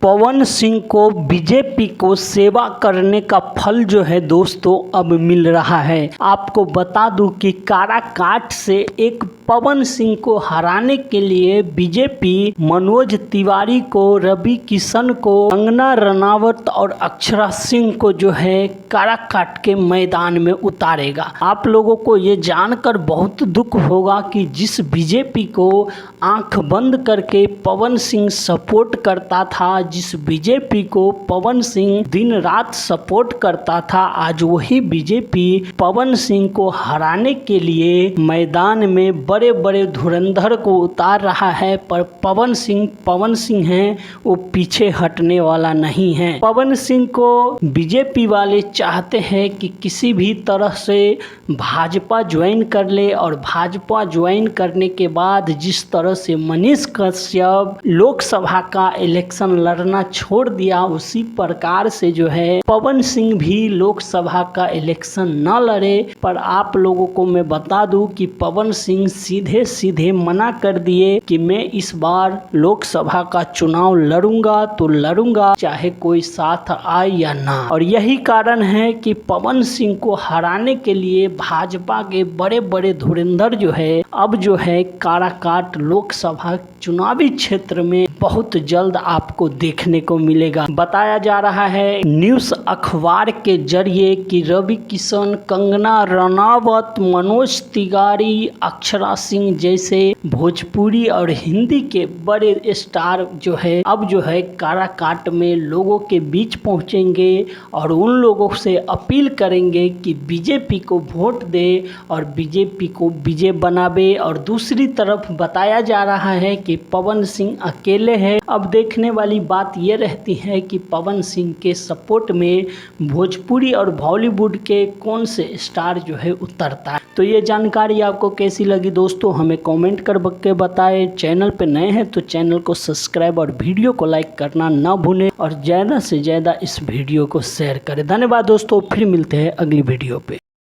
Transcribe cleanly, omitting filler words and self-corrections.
पवन सिंह को बीजेपी को सेवा करने का फल जो है दोस्तों अब मिल रहा है। आपको बता दूं कि काराकाट से एक पवन सिंह को हराने के लिए बीजेपी मनोज तिवारी को, रवि किशन को, कंगना रनावत और अक्षरा सिंह को जो है काराकाट के मैदान में उतारेगा। आप लोगों को ये जानकर बहुत दुख होगा कि जिस बीजेपी को आंख बंद करके पवन सिंह सपोर्ट करता था, जिस बीजेपी को पवन सिंह दिन रात सपोर्ट करता था, आज वही बीजेपी पवन सिंह को हराने के लिए मैदान में बड़े बड़े धुरंधर को उतार रहा है। पर पवन सिंह हैं, वो पीछे हटने वाला नहीं है। पवन सिंह को बीजेपी वाले चाहते हैं कि किसी भी तरह से भाजपा ज्वाइन कर ले, और भाजपा ज्वाइन करने के बाद जिस तरह से मनीष कश्यप लोकसभा का इलेक्शन लड़ना छोड़ दिया, उसी प्रकार से जो है पवन सिंह भी लोकसभा का इलेक्शन न लड़े। पर आप लोगों को मैं बता दूं कि पवन सिंह सीधे सीधे मना कर दिए कि मैं इस बार लोकसभा का चुनाव लड़ूंगा तो लड़ूंगा, चाहे कोई साथ आए या ना। और यही कारण है कि पवन सिंह को हराने के लिए भाजपा के बड़े बड़े धुरंधर जो है अब जो है काराकाट लोकसभा चुनावी क्षेत्र में बहुत जल्द आपको देखने को मिलेगा। बताया जा रहा है न्यूज़ अखबार के जरिए कि रवि किशन, कंगना रनावत, मनोज तिवारी, अक्षरा सिंह जैसे भोजपुरी और हिंदी के बड़े स्टार जो है अब जो है काराकाट में लोगों के बीच पहुंचेंगे और उन लोगों से अपील करेंगे कि बीजेपी को वोट दे और बीजेपी को विजय बनावे। और दूसरी तरफ बताया जा रहा है कि पवन सिंह अकेले हैं। अब देखने वाली बात ये रहती है कि पवन सिंह के सपोर्ट में भोजपुरी और बॉलीवुड के कौन से स्टार जो है उतरता है। तो ये जानकारी आपको कैसी लगी दोस्तों, हमें कमेंट कर के बताएं। चैनल पे नए हैं तो चैनल को सब्सक्राइब और वीडियो को लाइक करना ना भूलें और ज़्यादा से ज़्यादा इस वीडियो को शेयर करें। धन्यवाद दोस्तों, फिर मिलते हैं अगली वीडियो पे।